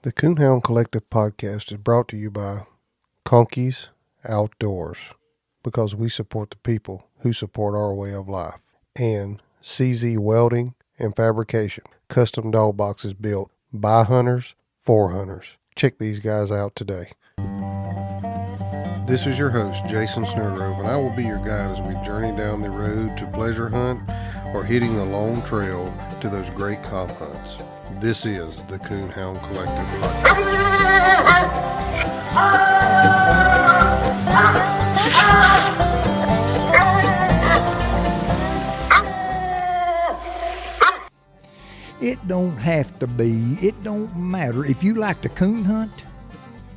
The Coonhound Collective podcast is brought to you by Conkeys Outdoors, because we support the people who support our way of life, and CZ Welding and Fabrication, custom dog boxes built by hunters for hunters. Check these guys out today. This is your host, Jason Snellgrove, and I will be your guide as we journey down the road to pleasure hunt or hitting the long trail to those great comp hunts. This is the Coonhound Collective It don't have to be, it don't matter. If you like to coon hunt,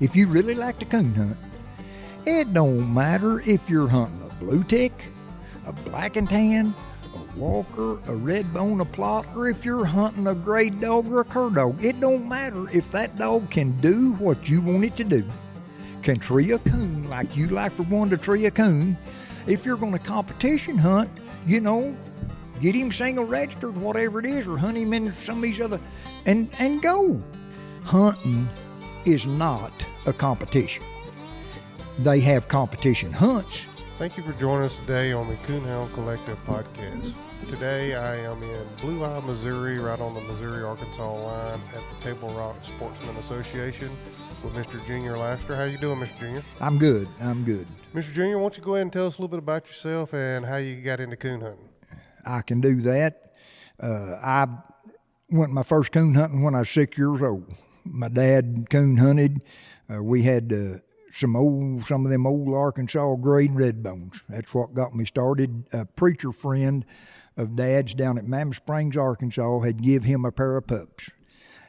if you really like to coon hunt, it don't matter if you're hunting a blue tick, a black and tan, a walker, a red bone, a plot, or if you're hunting a gray dog or a cur dog. It don't matter if that dog can do what you want it to do. Can tree a coon like you like for one to tree a coon. If you're going to competition hunt, get him single registered, whatever it is, or hunt him in some of these other, and go. Hunting is not a competition. They have competition hunts. Thank you for joining us today on the Coonhound Collective podcast. Today I am in Blue Eye, Missouri, right on the Missouri-Arkansas line at the Table Rock Sportsman Association with Mr. Junior Lasseter. How you doing, Mr. Junior? I'm good. Mr. Junior, why don't you go ahead and tell us a little bit about yourself and how you got into coon hunting? I can do that. I went my first coon hunting when I was 6 years old. My dad coon hunted. We had some of them old Arkansas gray and red bones. That's what got me started. A preacher friend of Dad's down at Mammoth Springs, Arkansas, had give him a pair of pups.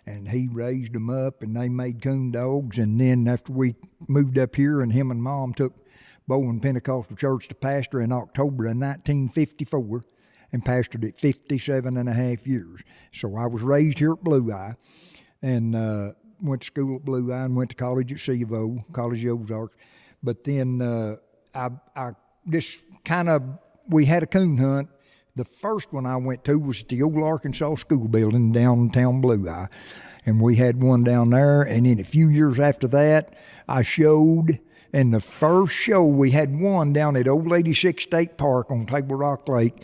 And he raised them up, and they made coon dogs. And then after we moved up here, and him and Mom took Bowen Pentecostal Church to pastor in October of 1954, and pastored it 57 and a half years. So I was raised here at Blue Eye, and went to school at Blue Eye and went to college at C of O, College of Ozarks. But then I just we had a coon hunt. The first one I went to was at the old Arkansas school building downtown Blue Eye. And we had one down there. And then a few years after that, I showed. And the first show, we had one down at Old Lady Six State Park on Table Rock Lake.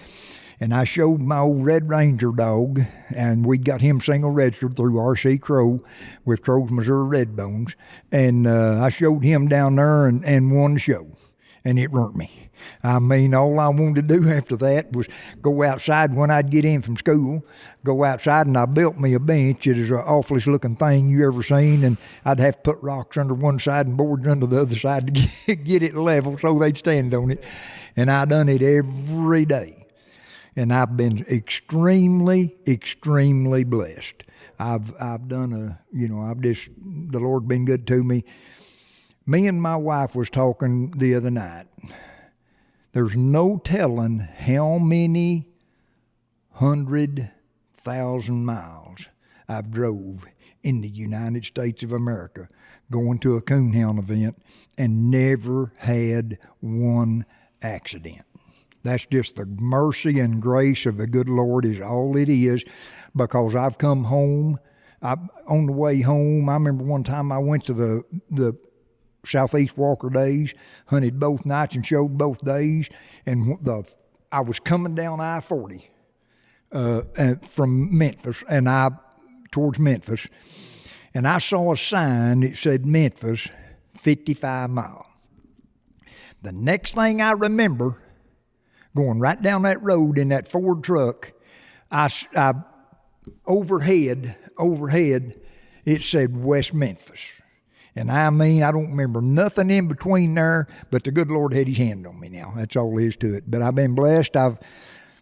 And I showed my old Red Ranger dog, and we'd got him single registered through R.C. Crow with Crow's Missouri Red Bones. And I showed him down there and won the show. And it burnt me. I mean, all I wanted to do after that was go outside when I'd get in from school, go outside, and I built me a bench. It is the awfulest looking thing you ever seen, and I'd have to put rocks under one side and boards under the other side to get it level so they'd stand on it. And I done it every day. And I've been extremely, extremely blessed. I've done the Lord been good to me. Me and my wife was talking the other night. There's no telling how many 100,000 miles I've drove in the United States of America going to a coonhound event and never had one accident. That's just the mercy and grace of the good Lord is all it is, because I've come home. On the way home, I remember one time I went to the Southeast Walker Days, hunted both nights and showed both days, and I was coming down I-40 from Memphis, towards Memphis, and I saw a sign that said Memphis, 55 miles. The next thing I remember, going right down that road in that Ford truck, I overhead, it said West Memphis. And I mean, I don't remember nothing in between there, but the good Lord had his hand on me now. That's all there is to it. But I've been blessed. I've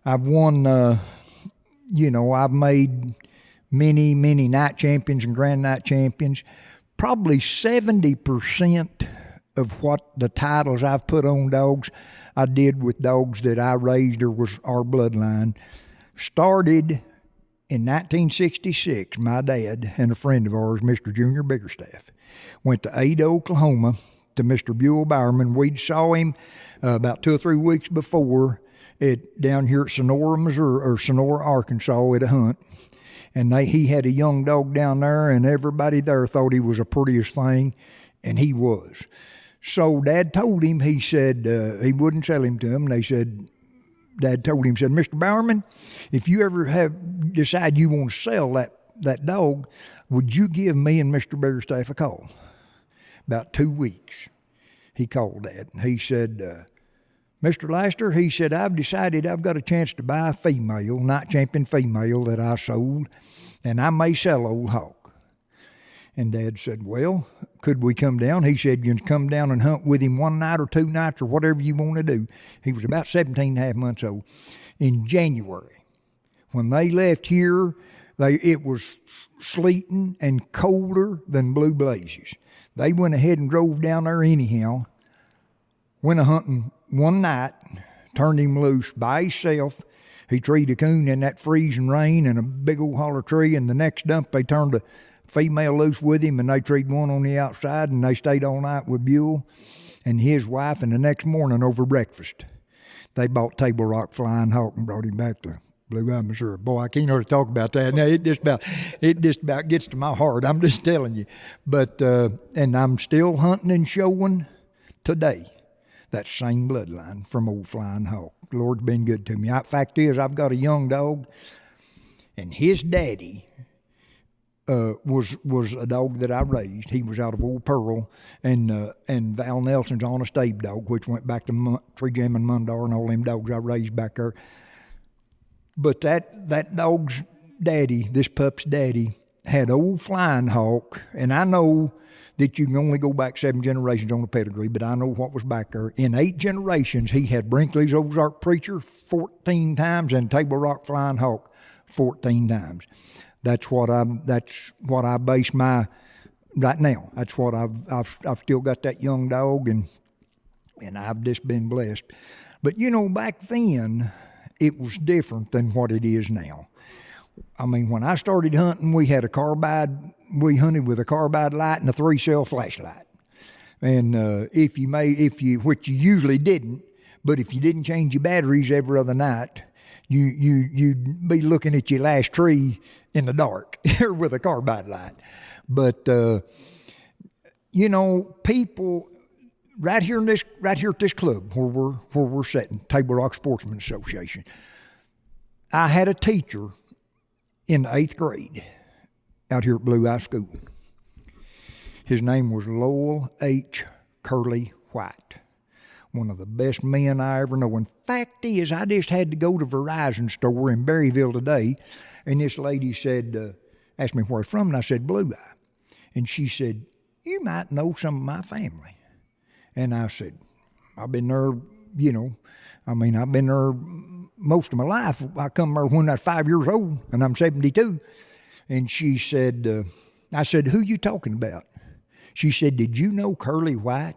won, I've made many, many night champions and grand night champions. Probably 70% of what the titles I've put on dogs, I did with dogs that I raised or was our bloodline. Started in 1966, my dad and a friend of ours, Mr. Junior Biggerstaff, went to Ada, Oklahoma to Mr. Buell Bowerman. We saw him about 2 or 3 weeks before down here at Sonora, Missouri, or Sonora, Arkansas at a hunt. And he had a young dog down there, and everybody there thought he was the prettiest thing, and he was. So Dad told him, he said he wouldn't sell him to him. Dad told him, said, Mr. Bowerman, if you ever decide you want to sell that dog, would you give me and Mr. Bearstaff a call? About 2 weeks, he called Dad. He said, Mr. Lasseter, he said, I've decided I've got a chance to buy a female, night champion female that I sold, and I may sell old Hawk. And Dad said, well, could we come down? He said, you can come down and hunt with him one night or 2 nights or whatever you want to do. He was about 17 and a half months old. In January, when they left here, it was sleeting and colder than blue blazes. They went ahead and drove down there anyhow, went a-hunting one night, turned him loose by himself. He treed a coon in that freezing rain in a big old holler tree, and the next dump they turned a female loose with him, and they treed one on the outside, and they stayed all night with Buell and his wife, and the next morning over breakfast, they bought Table Rock Flying Hawk and brought him back to Blue Eye, Missouri. Boy, I can't hardly talk about that. Now, it just about gets to my heart. I'm just telling you. But, and I'm still hunting and showing today that same bloodline from old Flying Hawk. The Lord's been good to me. Fact is, I've got a young dog, and his daddy was a dog that I raised. He was out of Old Pearl, and Val Nelson's Honest Abe dog, which went back to Tree Jam and Mundar and all them dogs I raised back there. But that dog's daddy, this pup's daddy, had old Flying Hawk, and I know that you can only go back 7 generations on the pedigree, but I know what was back there. In 8 generations, he had Brinkley's Ozark Preacher 14 times and Table Rock Flying Hawk 14 times. That's what I base my right now. That's what I've still got that young dog, and I've just been blessed. But back then it was different than what it is now. I mean, when I started hunting, we had a carbide. We hunted with a carbide light and a 3-cell flashlight. And which you usually didn't, but if you didn't change your batteries every other night, you'd be looking at your last tree in the dark with a carbide light. But people right here at this club where we're sitting, Table Rock Sportsman Association. I had a teacher in the 8th grade out here at Blue Eye School. His name was Lowell H. Curly White, one of the best men I ever know. And fact is, I just had to go to Verizon store in Berryville today, and this lady said, asked me where I'm from, and I said, Blue Eye. And she said, you might know some of my family. And I said, I've been there, I've been there most of my life. I come there when I was 5 years old, and I'm 72. And she said, I said, who you talking about? She said, did you know Curly White?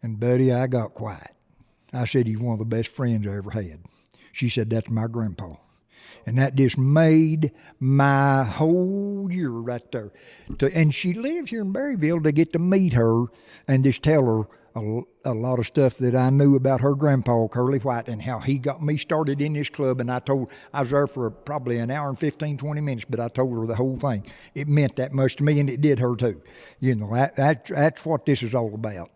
And buddy, I got quiet. I said, he's one of the best friends I ever had. She said, that's my grandpa. And that just made my whole year right there. And she lives here in Berryville to get to meet her and just tell her a lot of stuff that I knew about her grandpa, Curly White, and how he got me started in this club. And I was there for probably an hour and 15, 20 minutes, but I told her the whole thing. It meant that much to me, and it did her too. That's what this is all about.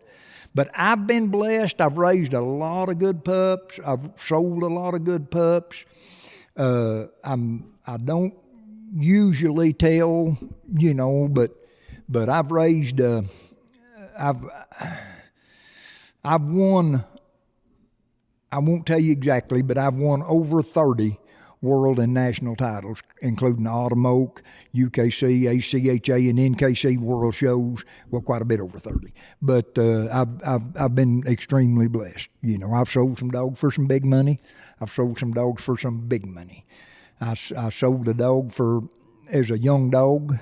But I've been blessed. I've raised a lot of good pups. I've sold a lot of good pups. I don't usually tell, but I've raised, I've won, I won't tell you exactly, but I've won over 30 world and national titles, including Autumn Oak, UKC, ACHA, and NKC world shows. Well, quite a bit over 30. But I've been extremely blessed. I've sold some dogs for some big money. I've sold some dogs for some big money. I sold a dog as a young dog,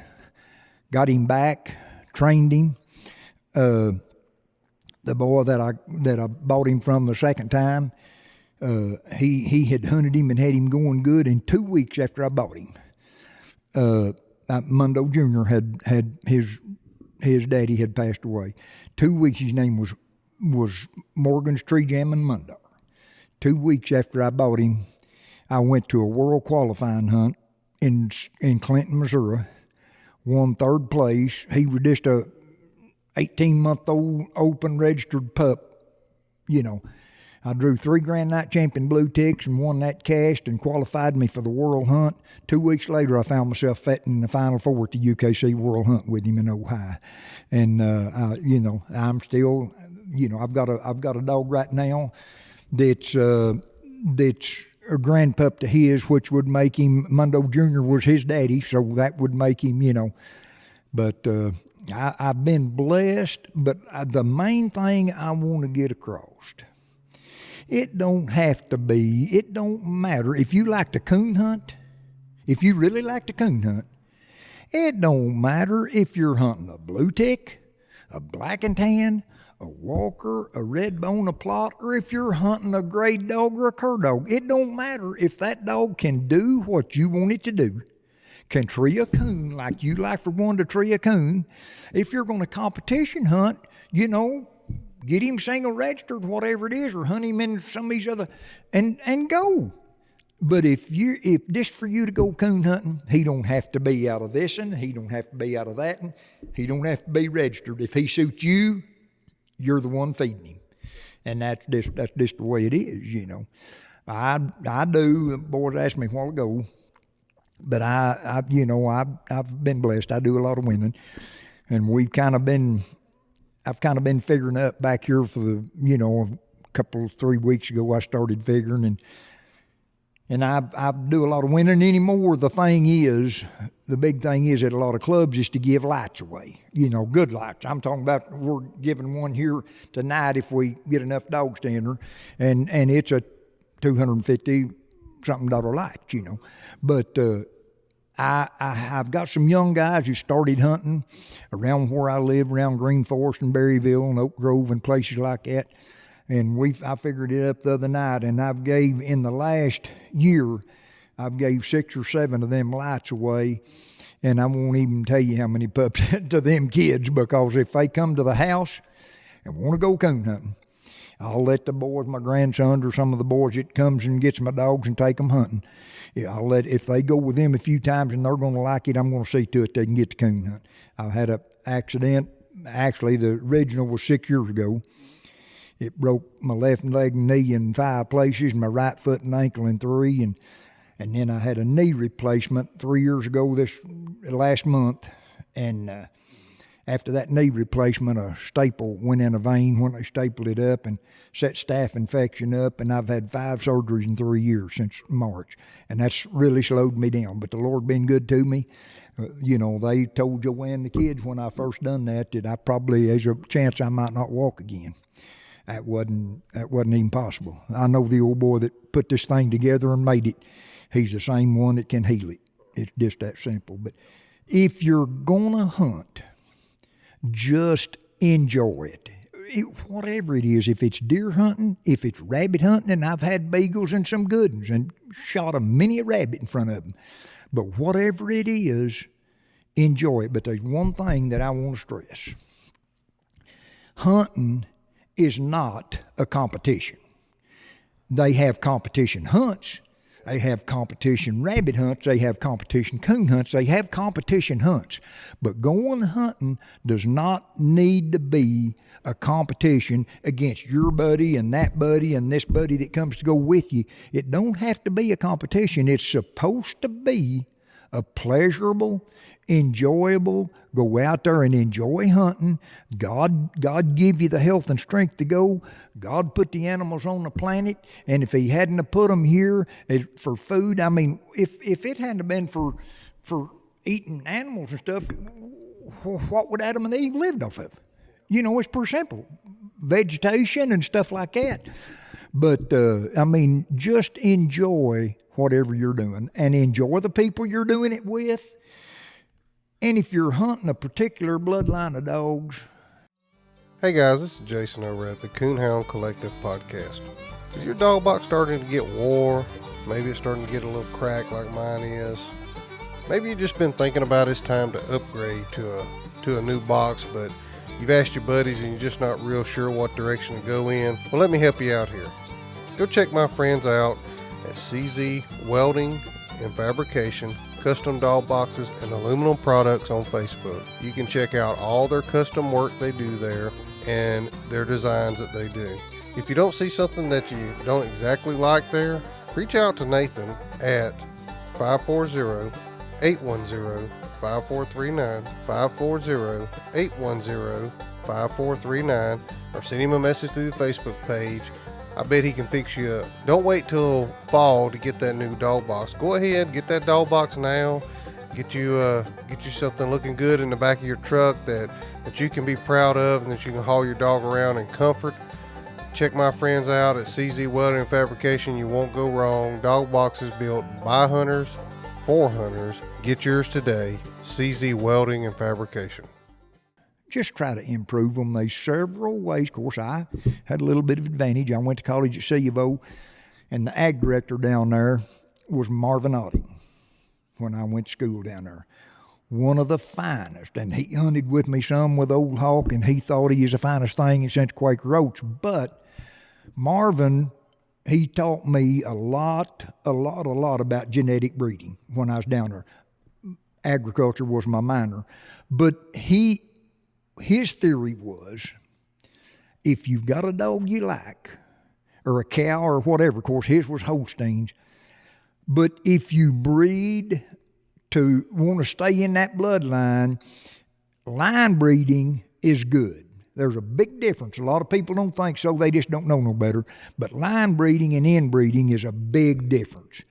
got him back, trained him. The boy that I bought him from the second time, he had hunted him and had him going good. In 2 weeks after I bought him, Mundo Jr. had his daddy had passed away. 2 weeks, his name was Morgan's Tree Jam and Mundar. 2 weeks after I bought him, I went to a world qualifying hunt in Clinton, Missouri, won third place. He was just a 18-month-old open registered pup, you know. I drew 3 Grand Night Champion blue ticks and won that cast and qualified me for the World Hunt. 2 weeks later, I found myself fetting the Final Four at the UKC World Hunt with him in Ohio. And, I'm still, I've got a dog right now that's a grandpup to his, which would make him, Mundo Jr. was his daddy, so that would make him, But I've been blessed, but the main thing I want to get across, it don't matter. If you like to coon hunt, if you really like to coon hunt, it don't matter if you're hunting a blue tick, a black and tan, a walker, a red bone, a plot, or if you're hunting a gray dog or a cur dog. It don't matter if that dog can do what you want it to do, can tree a coon like you like for one to tree a coon. If you're going to competition hunt, get him single registered, whatever it is, or hunt him in some of these other, and go. But if just for you to go coon hunting, he don't have to be out of this and he don't have to be out of that and he don't have to be registered. If he suits you, you're the one feeding him, and that's just the way it is. I do. Boys asked me a while ago, but I've been blessed. I do a lot of winning, and I've kind of been figuring up back here for a couple 3 weeks ago. I started figuring, and I do a lot of winning anymore. The big thing is at a lot of clubs is to give lights away. Good lights. I'm talking about we're giving one here tonight if we get enough dogs to enter, and it's a $250 something light. But I've got some young guys who started hunting around where I live, around Green Forest and Berryville and Oak Grove and places like that. And I figured it up the other night, and in the last year, I've gave 6 or 7 of them lights away, and I won't even tell you how many pups to them kids, because if they come to the house and want to go coon hunting, I'll let the boys, my grandsons or some of the boys that comes and gets my dogs and take them hunting. Yeah, if they go with them a few times and they're going to like it, I'm going to see to it they can get to coon hunt. I've had an accident. Actually, the original was 6 years ago. It broke my left leg and knee in 5 places, my right foot and ankle in 3, and then I had a knee replacement 3 years ago last month, and after that knee replacement, a staple went in a vein when they stapled it up and set staph infection up, and I've had 5 surgeries in 3 years since March, and that's really slowed me down. But the Lord been good to me. They told Joanne, the kids, when I first done that I probably, there's a chance I might not walk again. That wasn't even possible. I know the old boy that put this thing together and made it. He's the same one that can heal it. It's just that simple. But if you're gonna hunt, just enjoy it. Whatever it is, if it's deer hunting, if it's rabbit hunting, and I've had beagles and some good ones and shot many a rabbit in front of them. But whatever it is, enjoy it. But there's one thing that I want to stress. Hunting is not a competition. They have competition hunts. They have competition rabbit hunts. They have competition coon hunts. They have competition hunts. But going hunting does not need to be a competition against your buddy and this buddy that comes to go with you. It don't have to be a competition. It's supposed to be a pleasurable, enjoyable, go out there and enjoy hunting. God give you the health and strength to go. God put the animals on the planet, and if he hadn't have put them here for food, I mean, if it hadn't been for eating animals and stuff, what would Adam and Eve lived off of? It's pretty simple. Vegetation and stuff like that. But, just enjoy whatever you're doing, and enjoy the people you're doing it with. And if you're hunting a particular bloodline of dogs. Hey guys, this is Jason over at the Coonhound Collective podcast. Is your dog box starting to get wore? Maybe it's starting to get a little cracked like mine is. Maybe you've just been thinking about it's time to upgrade to a new box, but you've asked your buddies and you're just not real sure what direction to go in. Well, let me help you out here. Go check my friends out at CZ Welding and Fabrication, Custom Dog Boxes, and Aluminum Products on Facebook. You can check out all their custom work they do there and their designs that they do. If you don't see something that you don't exactly like there, reach out to Nathan at 540-810-5439, 540-810-5439, or send him a message through the Facebook page. I bet he can fix you up. Don't wait till fall to get that new dog box. Go ahead, get that dog box now. Get you something looking good in the back of your truck that you can be proud of and that you can haul your dog around in comfort. Check my friends out at CZ Welding and Fabrication. You won't go wrong. Dog boxes built by hunters for hunters. Get yours today. CZ Welding and Fabrication. Just try to improve them. There's several ways. Of course, I had a little bit of advantage. I went to college at C of O, and the ag director down there was Marvin Otting when I went to school down there. One of the finest, and he hunted with me some with Old Hawk, and he thought he was the finest thing since Quaker Oats. But Marvin, he taught me a lot about genetic breeding when I was down there. Agriculture was my minor, but his theory was, if you've got a dog you like, or a cow or whatever, of course his was Holsteins, but if you breed to want to stay in that bloodline, line breeding is good. There's a big difference. A lot of people don't think so. They just don't know no better. But line breeding and inbreeding is a big difference.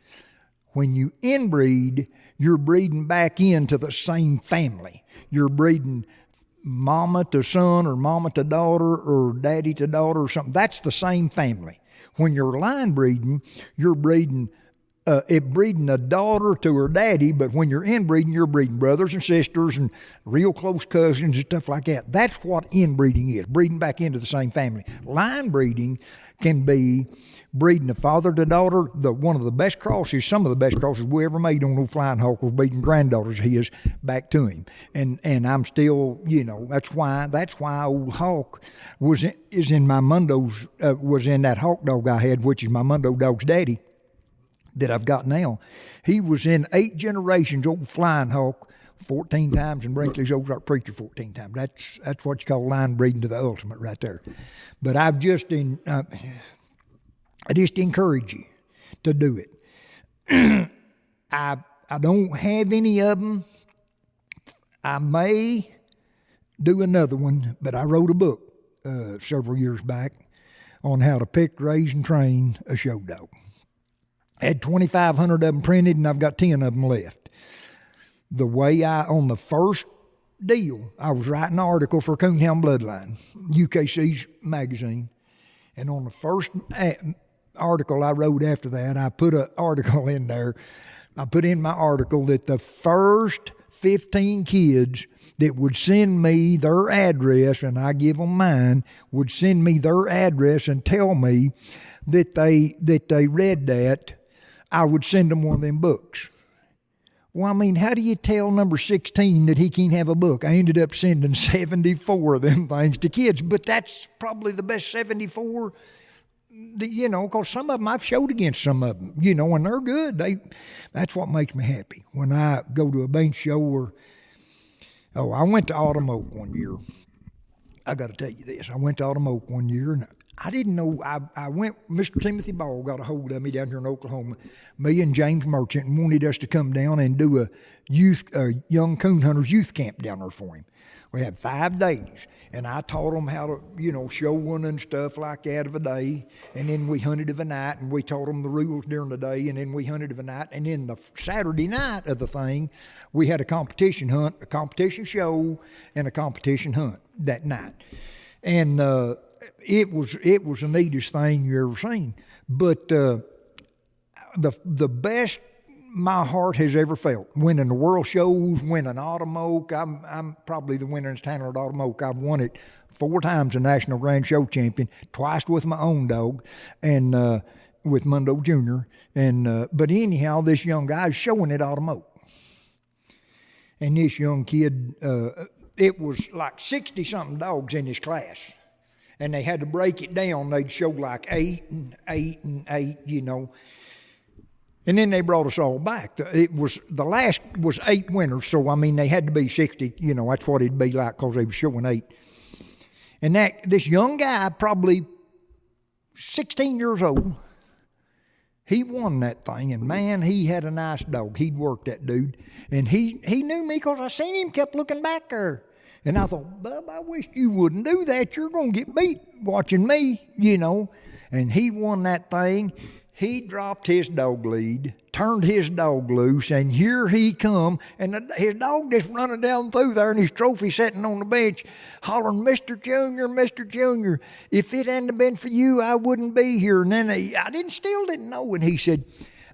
When you inbreed, you're breeding back into the same family. You're breeding mama to son or mama to daughter or daddy to daughter or something. That's the same family. When you're line breeding, you're breeding a daughter to her daddy, but when you're inbreeding, you're breeding brothers and sisters and real close cousins and stuff like that. That's what inbreeding is, breeding back into the same family. Line breeding can be breeding a father to daughter. One of the best crosses, some of the best crosses we ever made on old Flying Hawk was breeding granddaughters of his back to him. And I'm still, that's why old Hawk was in my Mundo's, was in that Hawk dog I had, which is my Mundo dog's daddy that I've got now. He was in 8 generations, old Flying Hawk 14 times, and Brinkley's Ozark Preacher 14 times. That's what you call line breeding to the ultimate right there. But I just encourage you to do it. I don't have any of them. I may do another one, but I wrote a book several years back on how to pick, raise, and train a show dog. Had 2,500 of them printed, and I've got 10 of them left. The way on the first deal, I was writing an article for Coonhound Bloodline, UKC's magazine, and on the first article I wrote after that, I put an article in there. I put in my article that the first 15 kids that would send me their address, and I give them mine, would send me their address and tell me that they read that, I would send them one of them books. Well, I mean, how do you tell number 16 that he can't have a book? I ended up sending 74 of them things to kids, but that's probably the best 74, because some of them I've showed against some of them, and they're good. That's what makes me happy. When I go to a bench show I went to Autumn Oak one year. I got to tell you this. I went to Autumn Oak one year, and I didn't know. I went, Mr. Timothy Ball got a hold of me down here in Oklahoma, me and James Merchant, and wanted us to come down and do a young coon hunters youth camp down there for him. We had 5 days, and I taught them how to, show one and stuff like that of a day, and then we hunted of a night, and we taught them the rules during the day, and then we hunted of a night, and then the Saturday night of the thing, we had a competition hunt, a competition show, and a competition hunt that night. And it was the neatest thing you ever seen. But the best my heart has ever felt, winning the world shows, winning Autumn Oak. I'm probably the winningest handler at Autumn Oak. I've won it 4 times, a national grand show champion, twice with my own dog, and with Mundo Jr. And but anyhow, this young guy's showing at Autumn Oak, and this young kid, it was like 60-something dogs in his class. And they had to break it down. They'd show like 8 and 8 and 8, And then they brought us all back. The last was 8 winners, so I mean they had to be 60. You know, that's what it'd be like because they were showing 8. And this young guy, probably 16 years old, he won that thing. And man, he had a nice dog. He'd worked that dude, and he knew me because I seen him. Kept looking back there, and I thought, Bub, I wish you wouldn't do that. You're gonna get beat watching me, you know. And he won that thing. He dropped his dog lead, turned his dog loose, and here he come. And his dog just running down through there, and his trophy sitting on the bench, hollering, Mr. Junior, Mr. Junior, if it hadn't been for you, I wouldn't be here. And then I still didn't know. And he said,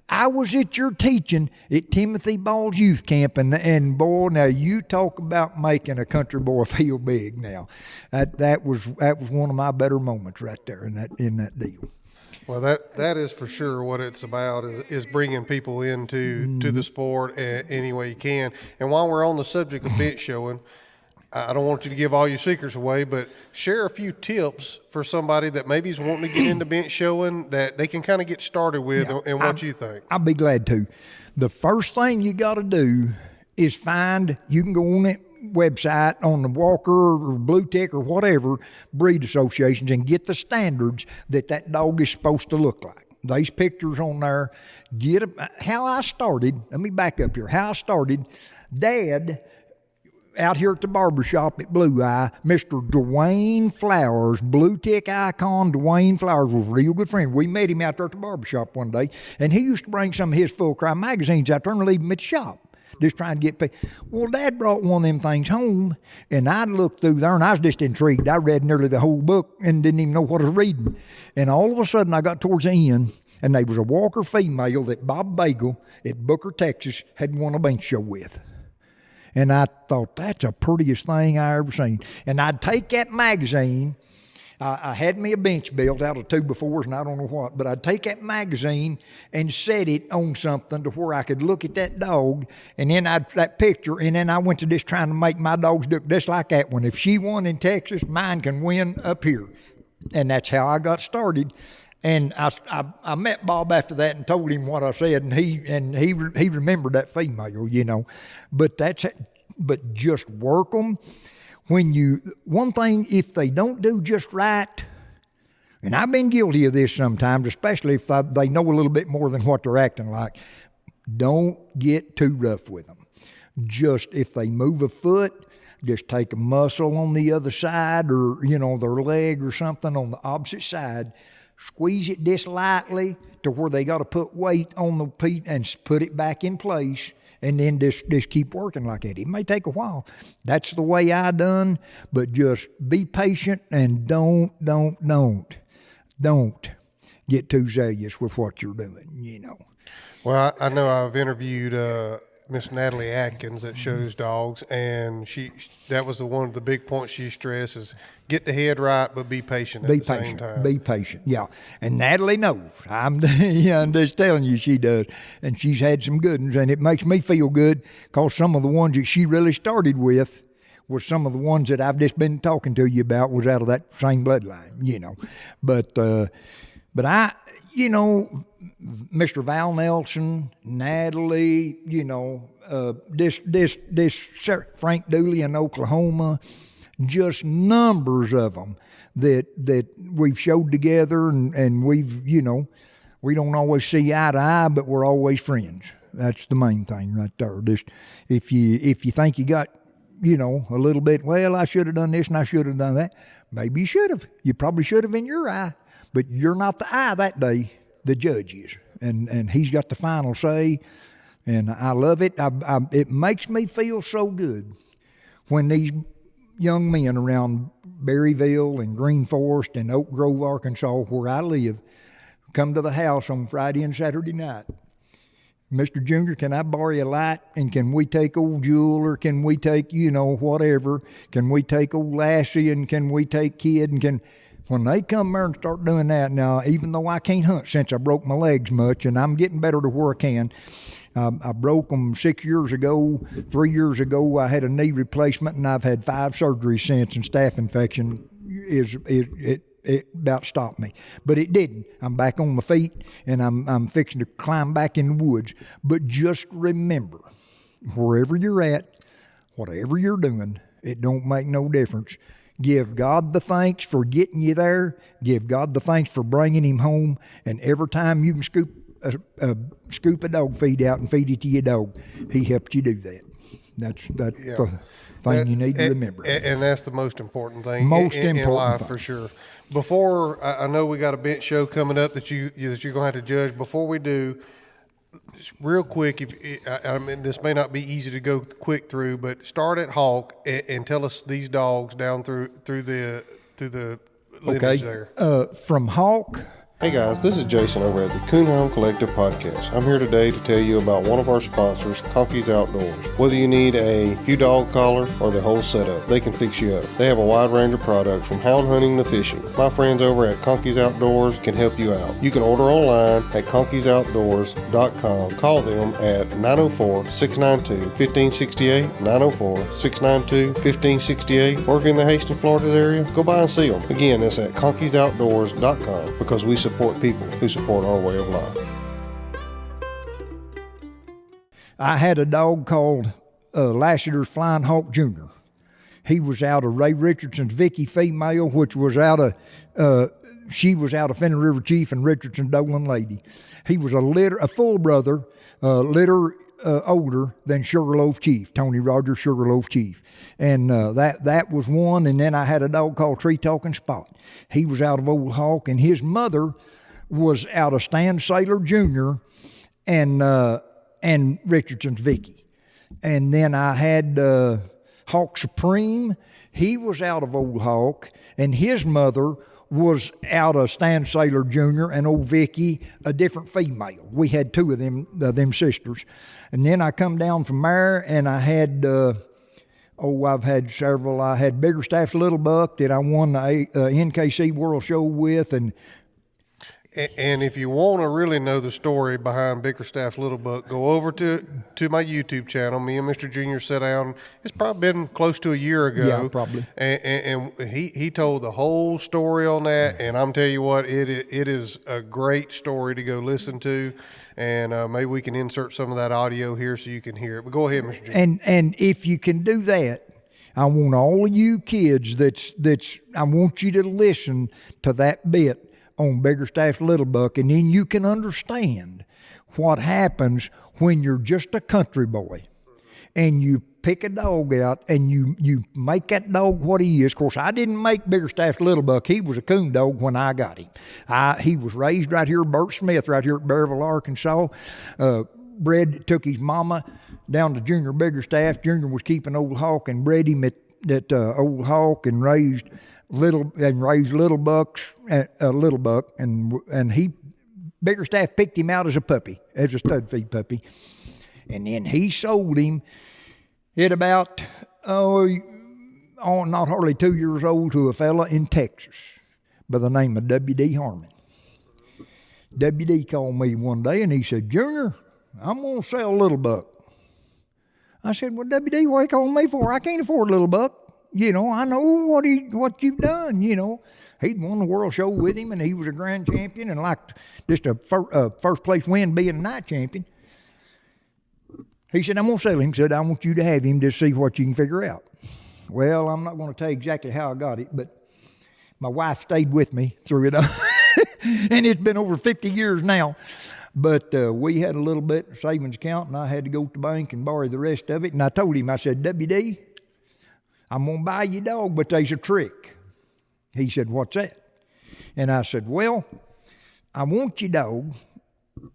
I was at your teaching at Timothy Ball's youth camp, and boy, now you talk about making a country boy feel big. Now, that was one of my better moments right there in that deal. Well, that is for sure what it's about, is bringing people into to the sport any way you can. And while we're on the subject of bench showing, I don't want you to give all your secrets away, but share a few tips for somebody that maybe is wanting to get into bench showing that they can kind of get started with, and what you think. I'll be glad to. The first thing you got to do is you can go on that website on the Walker or Blue Tick or whatever breed associations and get the standards that dog is supposed to look like. These pictures on there. How I started, let me back up here. How I started, Dad, out here at the barbershop at Blue Eye, Mr. Dwayne Flowers, Blue Tick icon Dwayne Flowers, was a real good friend. We met him out there at the barbershop one day, and he used to bring some of his Full Cry magazines out there and leave them at the shop, just trying to get paid. Well, Dad brought one of them things home, and I looked through there, and I was just intrigued. I read nearly the whole book and didn't even know what I was reading. And all of a sudden, I got towards the end, and there was a Walker female that Bob Bagel at Booker, Texas, had won a bench show with. And I thought, that's the prettiest thing I ever seen. And I'd take that magazine. I had me a bench built out of 2x4s and I don't know what, but I'd take that magazine and set it on something to where I could look at that dog, and then that picture, and then I went to just trying to make my dogs look just like that one. If she won in Texas, mine can win up here. And that's how I got started. And I met Bob after that and told him what I said, and he remembered that female, you know. But just work them. One thing, if they don't do just right, and I've been guilty of this sometimes, especially if they know a little bit more than what they're acting like, don't get too rough with them. Just if they move a foot, just take a muscle on the other side, or, you know, their leg or something on the opposite side, squeeze it just lightly to where they got to put weight on the feet and put it back in place, and then just keep working like that. It may take a while. That's the way I done, but just be patient and don't get too zealous with what you're doing, you know. Well, I know I've interviewed Miss Natalie Atkins that shows dogs, and that was one of the big points she stresses: get the head right, but be patient at the same time. Be patient, yeah. And Natalie knows. I'm just telling you, she does. And she's had some good ones, and it makes me feel good because some of the ones that she really started with were some of the ones that I've just been talking to you about, was out of that same bloodline, you know. But I, you know, Mr. Val Nelson, Natalie, you know, this Frank Dooley in Oklahoma, just numbers of them that we've showed together, and we've, you know, we don't always see eye to eye, but we're always friends. That's the main thing right there. Just if you think you got, you know, a little bit, well, I should have done this and I should have done that. Maybe you should have. You probably should have in your eye, but you're not the eye that day. The judge is, and he's got the final say, and I love it. It makes me feel so good when these young men around Berryville and Green Forest and Oak Grove, Arkansas, where I live, come to the house on Friday and Saturday night. Mr. Junior, can I borrow your light? And can we take old Jewel, or can we take, you know, whatever? Can we take old Lassie, and can we take Kid? And when they come there and start doing that, now, even though I can't hunt since I broke my legs much, and I'm getting better to where I can, I broke them 6 years ago. 3 years ago, I had a knee replacement, and I've had 5 surgeries since, and staph infection It about stopped me, but it didn't. I'm back on my feet, and I'm fixing to climb back in the woods. But just remember, wherever you're at, whatever you're doing, it don't make no difference. Give God the thanks for getting you there. Give God the thanks for bringing him home. And every time you can scoop a dog feed out and feed it to your dog, he helped you do that. That's the thing you need to remember. And that's the most important thing in life, for sure. Before, I know we got a bench show coming up that you're going to have to judge. Before we do, just real quick, I mean, this may not be easy to go quick through, but start at Hawk and tell us these dogs down through the lineage there. From Hawk. Hey guys, this is Jason over at the Coonhound Collective podcast. I'm here today to tell you about one of our sponsors, Conkey's Outdoors. Whether you need a few dog collars or the whole setup, they can fix you up. They have a wide range of products from hound hunting to fishing. My friends over at Conkey's Outdoors can help you out. You can order online at conkeys.outdoors.com. Call them at 904-692-1568, 904-692-1568, or if you're in the Hastings, Florida area, go by and see them. Again, that's at conkeys.outdoors.com because we support people who support our way of life. I had a dog called Lasseter's Flying Hawk Jr. He was out of Ray Richardson's Vicky female, which was out of, she was out of Fenner River Chief and Richardson Dolan Lady. He was a full brother, litter older than Sugarloaf Chief, Tony Rogers Sugarloaf Chief. And that was one. And then I had a dog called Tree Talking Spot. He was out of Old Hawk, and his mother was out of Stan Sailor Jr. and Richardson's Vicky. And then I had Hawk Supreme. He was out of Old Hawk, and his mother was out of Stan Sailor Jr. and old Vicky, a different female. We had two of them sisters. And then I come down from there, and I had, I've had several. I had Biggerstaff's Little Buck that I won the NKC World Show with. And if you want to really know the story behind Bickerstaff's Little Buck, go over to my YouTube channel. Me and Mr. Junior sat down. It's probably been close to a year ago. Yeah, probably. And he told the whole story on that. And I'm telling you what, it is a great story to go listen to. And maybe we can insert some of that audio here so you can hear it. But go ahead, Mr. Junior. And if you can do that, I want all of you kids I want you to listen to that bit on Biggerstaff's Little Buck, and then you can understand what happens when you're just a country boy and you pick a dog out and you make that dog what he is. Of course, I didn't make Biggerstaff's Little Buck. He was a coon dog when I got him. He was raised right here, Bert Smith, right here at Bearville, Arkansas. Took his mama down to Junior Biggerstaff. Junior was keeping Old Hawk and bred him at Old Hawk and raised little bucks, Little Buck, and he Biggerstaff picked him out as a puppy, as a stud feed puppy, and then he sold him at about not hardly 2 years old to a fella in Texas by the name of W.D. Harmon. W.D. called me one day and he said, "Junior, I'm gonna sell Little Buck." I said, "Well, W.D., what are you calling me for? I can't afford Little Buck. You know, I know what you've done, you know." He'd won the world show with him, and he was a grand champion, and like just a first place win being a night champion. He said, "I'm going to sell him." Said, "I want you to have him to see what you can figure out." Well, I'm not going to tell you exactly how I got it, but my wife stayed with me through it. And it's been over 50 years now. But we had a little bit of savings account, and I had to go to the bank and borrow the rest of it. And I told him, I said, "W.D., I'm going to buy you a dog, but there's a trick." He said, "What's that?" And I said, "Well, I want your dog,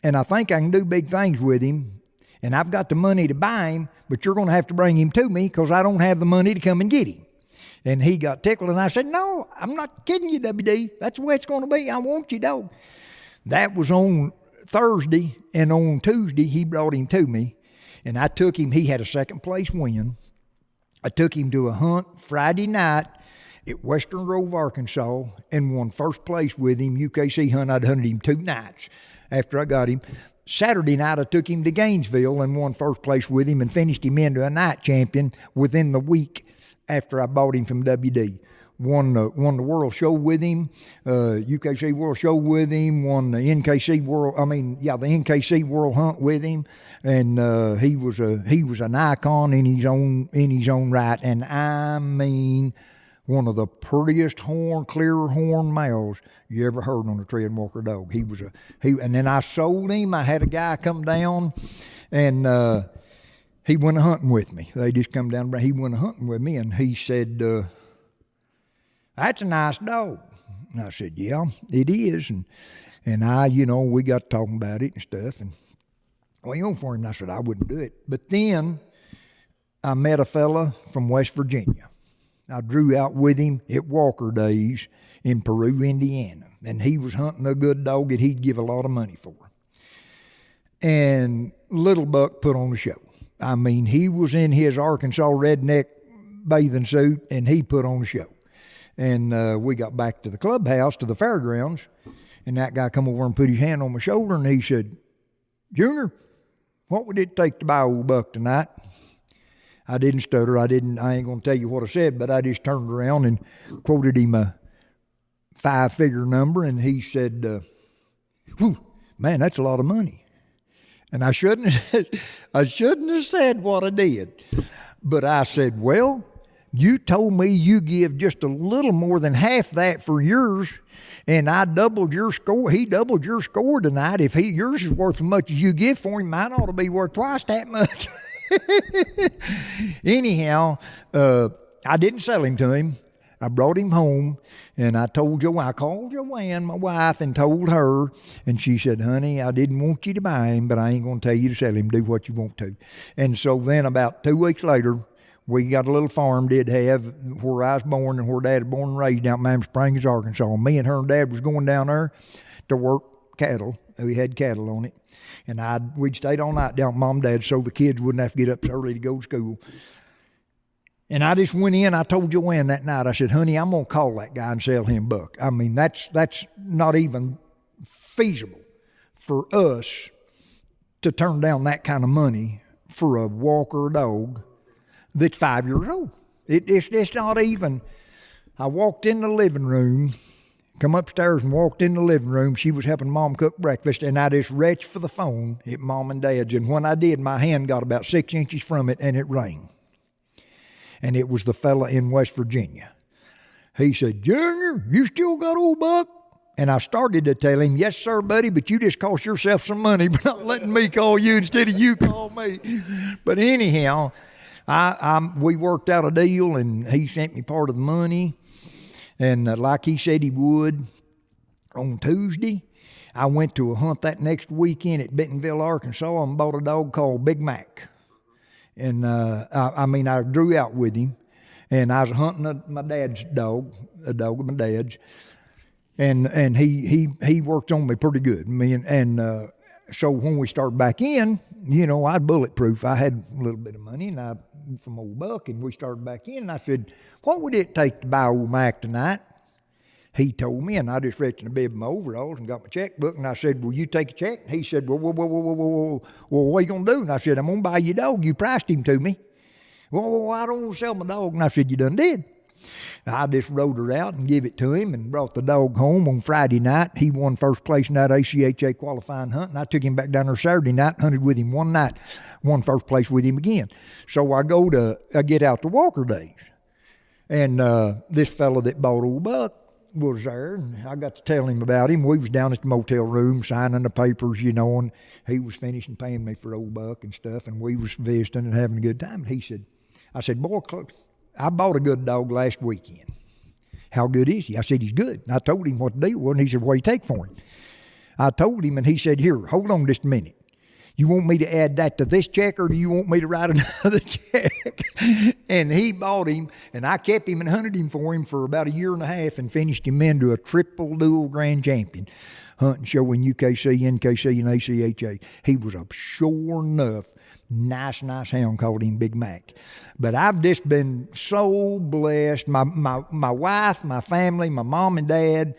and I think I can do big things with him, and I've got the money to buy him, but you're going to have to bring him to me because I don't have the money to come and get him." And he got tickled, and I said, "No, I'm not kidding you, W.D. That's the way it's going to be. I want your dog." That was on Thursday, and on Tuesday, he brought him to me, and I took him. He had a second place win. I took him to a hunt Friday night at Western Grove, Arkansas, and won first place with him. UKC hunt, I'd hunted him 2 nights after I got him. Saturday night, I took him to Gainesville and won first place with him and finished him into a night champion within the week after I bought him from WD. won the world show with him, UKC world show with him, won the NKC world hunt with him, and he was an icon in his own right, and I mean, one of the prettiest clear horn males you ever heard on a tread walker dog. And then I sold him. I had a guy come down, and he went hunting with me. They just come down. He went hunting with me, and he said, "That's a nice dog." And I said, "Yeah, it is." And I, we got talking about it and stuff. And for him, and I said I wouldn't do it. But then I met a fella from West Virginia. I drew out with him at Walker Days in Peru, Indiana. And he was hunting a good dog that he'd give a lot of money for. And Little Buck put on a show. I mean, he was in his Arkansas redneck bathing suit, and he put on a show. And we got back to the clubhouse, to the fairgrounds, and that guy come over and put his hand on my shoulder, and he said, "Junior, what would it take to buy old Buck tonight?" I didn't stutter. I ain't going to tell you what I said, but I just turned around and quoted him a 5-figure number, and he said, "Whew, man, that's a lot of money." And I shouldn't have said what I did. But I said, "Well, you told me you give just a little more than half that for yours, and I doubled your score. He doubled your score tonight. If yours is worth as much as you give for him, mine ought to be worth twice that much." Anyhow, I didn't sell him to him. I brought him home, and I called Joanne, my wife, and told her, and she said, "Honey, I didn't want you to buy him, but I ain't going to tell you to sell him. Do what you want to." And so then about 2 weeks later, we got a little farm did have where I was born and where Dad was born and raised down in Mammoth Springs, Arkansas. Me and her and Dad was going down there to work cattle. We had cattle on it. And we'd stayed all night down at Mom and Dad so the kids wouldn't have to get up so early to go to school. And I just went in, I told Joanne that night, I said, "Honey, I'm going to call that guy and sell him Buck." I mean, that's not even feasible for us to turn down that kind of money for a walker dog that's 5 years old. It's not even. I walked in the living room, come upstairs and walked in the living room. She was helping Mom cook breakfast, and I just reached for the phone at Mom and Dad's. And when I did, my hand got about 6 inches from it, and it rang. And it was the fella in West Virginia. He said, "Junior, you still got old Buck?" And I started to tell him, "Yes, sir, buddy, but you just cost yourself some money by not letting me call you instead of you call me." But anyhow, we worked out a deal, and he sent me part of the money. And like he said he would, on Tuesday, I went to a hunt that next weekend at Bentonville, Arkansas, and bought a dog called Big Mac. And I drew out with him, and I was hunting my dad's dog, a dog of my dad's, and he worked on me pretty good. So when we started back in, I was bulletproof. I had a little bit of money, and from old Buck, and we started back in. And I said, "What would it take to buy old Mac tonight?" He told me, and I just reached in a bib of my overalls and got my checkbook, and I said, "Will you take a check?" And he said, Whoa, what are you going to do?" And I said, "I'm going to buy your dog. You priced him to me." "Well, I don't want to sell my dog." And I said, "You done did." I just rode her out and gave it to him and brought the dog home on Friday night. He won first place in that ACHA qualifying hunt, and I took him back down there Saturday night, hunted with him one night, won first place with him again. So I get out to Walker Days, and this fella that bought old Buck was there, and I got to tell him about him. We was down at the motel room signing the papers, and he was finishing paying me for old Buck and stuff, and we was visiting and having a good time. And I said, "Boy, I bought a good dog last weekend. How good is he?" I said, "He's good." And I told him what the deal was, and he said, "What do you take for him?" I told him, and he said, "Here, hold on just a minute. You want me to add that to this check, or do you want me to write another check?" And he bought him, and I kept him and hunted him for him for about a year and a half and finished him into a triple dual grand champion, hunting, showing UKC, NKC, and ACHA. He was a sure enough nice hound, called him Big Mac. But I've just been so blessed. My wife, my family, my mom and dad.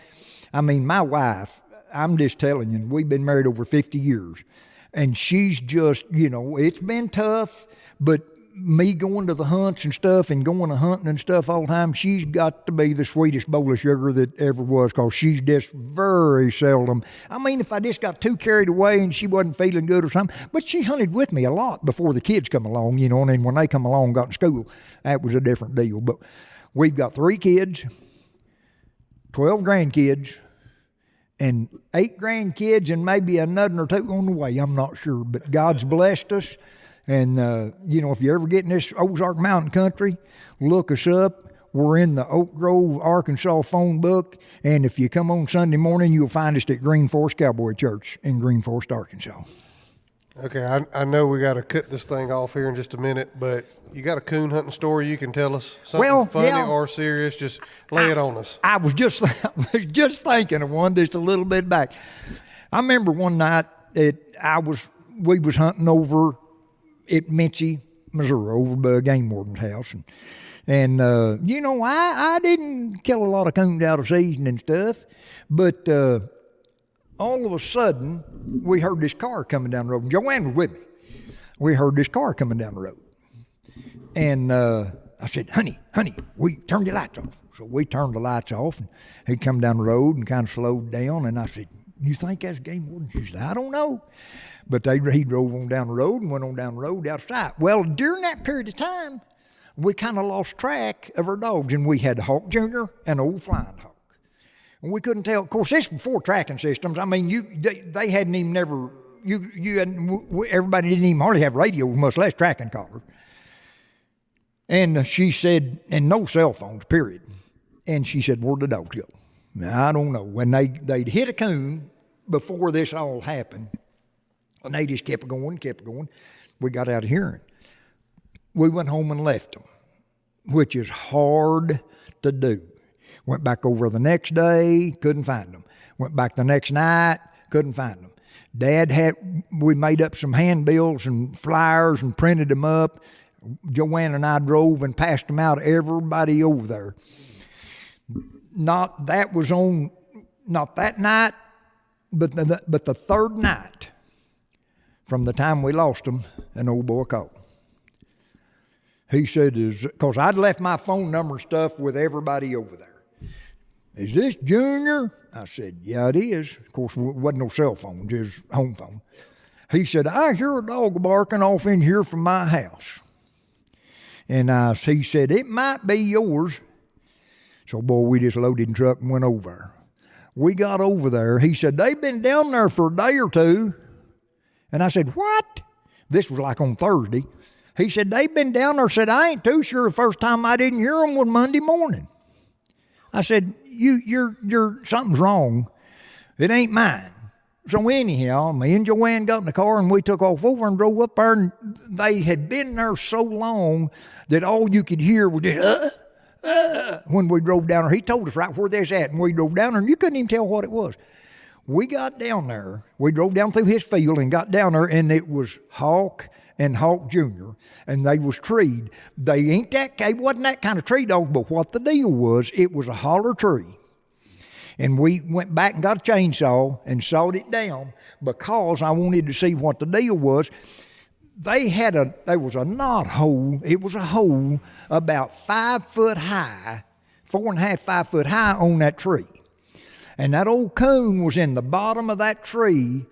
My wife, I'm just telling you, we've been married over 50 years. And she's just, it's been tough, but me going to the hunts and stuff and going to hunting and stuff all the time, she's got to be the sweetest bowl of sugar that ever was, because she's just very seldom. I mean, if I just got too carried away and she wasn't feeling good or something, but she hunted with me a lot before the kids come along, you know, and then when they come along and got in school, that was a different deal. But we've got 3 kids, 12 grandkids, and 8 grandkids, and maybe another or 2 on the way. I'm not sure, but God's blessed us. And, you know, if you ever get in this Ozark Mountain country, look us up. We're in the Oak Grove, Arkansas phone book. And if you come on Sunday morning, you'll find us at Green Forest Cowboy Church in Green Forest, Arkansas. Okay, I know we got to cut this thing off here in just a minute, but you got a coon hunting story you can tell us? Something funny or serious? Just lay it on us. I was just thinking of one just a little bit back. I remember one night that we was hunting over at Minchie, Missouri, over by a game warden's house. And you know, I didn't kill a lot of coons out of season and stuff, but all of a sudden, we heard this car coming down the road. And Joanne was with me. We heard this car coming down the road. And I said, honey, we turned the lights off. So we turned the lights off, and he come down the road and kind of slowed down. And I said, you think that's game warden? She said, I don't know. But he drove on down the road and went on down the road out of sight. Well, during that period of time, we kind of lost track of our dogs, and we had Hawk Jr. and Old Flying Hawk. And we couldn't tell. Of course, this was before tracking systems. I mean, they hadn't even never, everybody didn't even hardly have radios, much less tracking collars. And she said, and no cell phones, period. And she said, where'd the dogs go? Now, I don't know. When they'd hit a coon before this all happened, and they just kept going. We got out of hearing. We went home and left them, which is hard to do. Went back over the next day, couldn't find them. Went back the next night, couldn't find them. We made up some handbills and flyers and printed them up. Joanne and I drove and passed them out to everybody over there. Not that night, but the third night from the time we lost them, an old boy called. He said, because I'd left my phone number and stuff with everybody over there. Is this Junior? I said, yeah, it is. Of course, there wasn't no cell phone, just home phone. He said, I hear a dog barking off in here from my house. And he said, it might be yours. So, boy, we just loaded the truck and went over. We got over there. He said, they've been down there for a day or 2. And I said, what? This was like on Thursday. He said, they've been down there. Said, I ain't too sure. The first time I didn't hear them was Monday morning. I said, you're something's wrong. It ain't mine. So anyhow, me and Joanne got in the car and we took off over and drove up there. And they had been there so long that all you could hear was just, when we drove down there. He told us right where they was at, and we drove down there, and you couldn't even tell what it was. We got down there. We drove down through his field and got down there, and it was Hawk and Hawk Jr., and they was treed. It wasn't that kind of tree dog, but what the deal was, it was a holler tree. And we went back and got a chainsaw and sawed it down because I wanted to see what the deal was. There was a knot hole. It was a hole about 5 foot high, 4.5, 5 foot high on that tree. And that old coon was in the bottom of that tree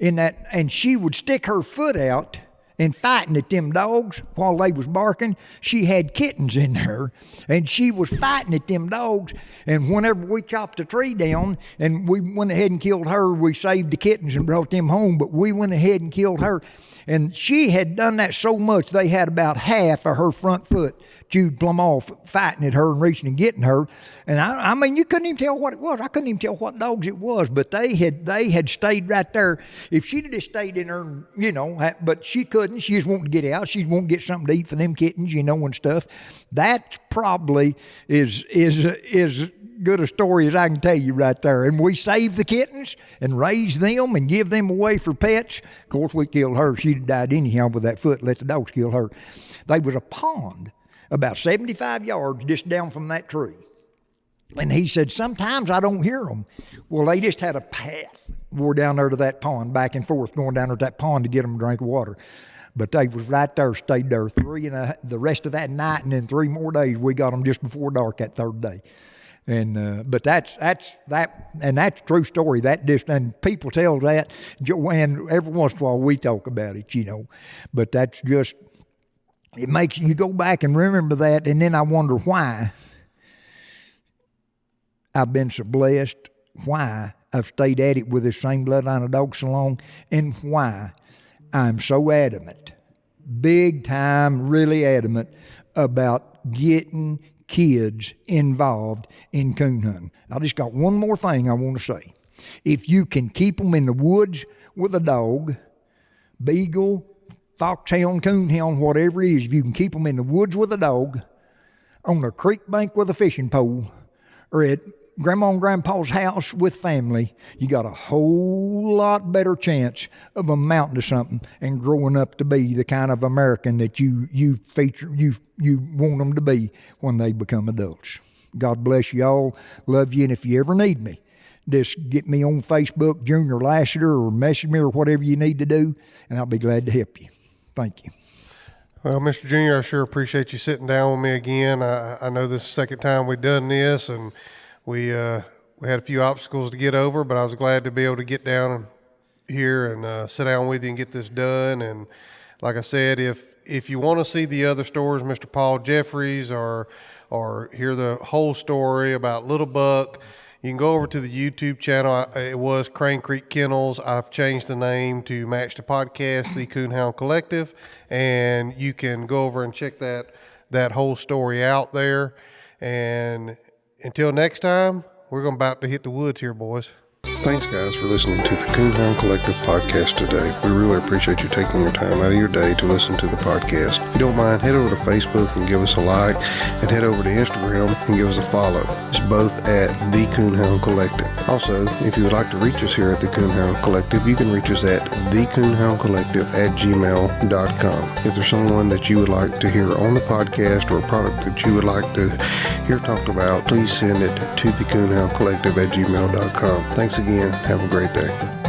and she would stick her foot out and fighting at them dogs while they was barking. She had kittens in there, and she was fighting at them dogs. And whenever we chopped the tree down and we went ahead and killed her, we saved the kittens and brought them home, but we went ahead and killed her. And she had done that so much, they had about half of her front foot chewed plumb off, fighting at her and reaching and getting her. And I mean, you couldn't even tell what it was. I couldn't even tell what dogs it was, but they had stayed right there. If she'd have just stayed in her, but she couldn't. She just wanted to get out. She wanted to get something to eat for them kittens, and stuff. That probably is good a story as I can tell you right there. And we saved the kittens and raised them and give them away for pets. Of course, we killed her. She'd have died anyhow with that foot, let the dogs kill her. There was a pond about 75 yards just down from that tree. And he said, sometimes I don't hear them. Well, they just had a path. We're down there to that pond, back and forth, going down there to that pond to get them a drink of water. But they was right there, stayed there the rest of that night, and then 3 more days. We got them just before dark that third day. And but that's a true story. And people tell that, and every once in a while we talk about it, But that's just, it makes you go back and remember that, and then I wonder why I've been so blessed, why I've stayed at it with this same bloodline of dogs so long, and why I'm so adamant, big time, really adamant about getting kids involved in coon hunting. I just got one more thing I want to say. If you can keep them in the woods with a dog, beagle, foxhound, coonhound, whatever it is, if you can keep them in the woods with a dog, on a creek bank with a fishing pole, or at Grandma and Grandpa's house with family, you got a whole lot better chance of them mounting to something and growing up to be the kind of American that you want them to be when they become adults. God bless you all. Love you. And if you ever need me, just get me on Facebook, Junior Lasseter, or message me, or whatever you need to do, and I'll be glad to help you. Thank you. Well, Mr. Junior, I sure appreciate you sitting down with me again. I know this is the second time we've done this, and we had a few obstacles to get over, but I was glad to be able to get down here and sit down with you and get this done. And like I said, if you want to see the other stories, Mr. Paul Jeffries, or hear the whole story about Little Buck, you can go over to the YouTube channel. It was Crane Creek Kennels. I've changed the name to match the podcast, the Coonhound Collective, and you can go over and check that whole story out there. And until next time, we're about to hit the woods here, boys. Thanks, guys, for listening to the Coonhound Collective podcast today. We really appreciate you taking your time out of your day to listen to the podcast. If you don't mind, head over to Facebook and give us a like, and head over to Instagram and give us a follow. It's both at the Coonhound Collective. Also, if you would like to reach us here at the Coonhound Collective, you can reach us at thecoonhoundcollective@gmail.com. If there's someone that you would like to hear on the podcast, or a product that you would like to hear talked about, please send it to thecoonhoundcollective@gmail.com. Thanks again. Have a great day.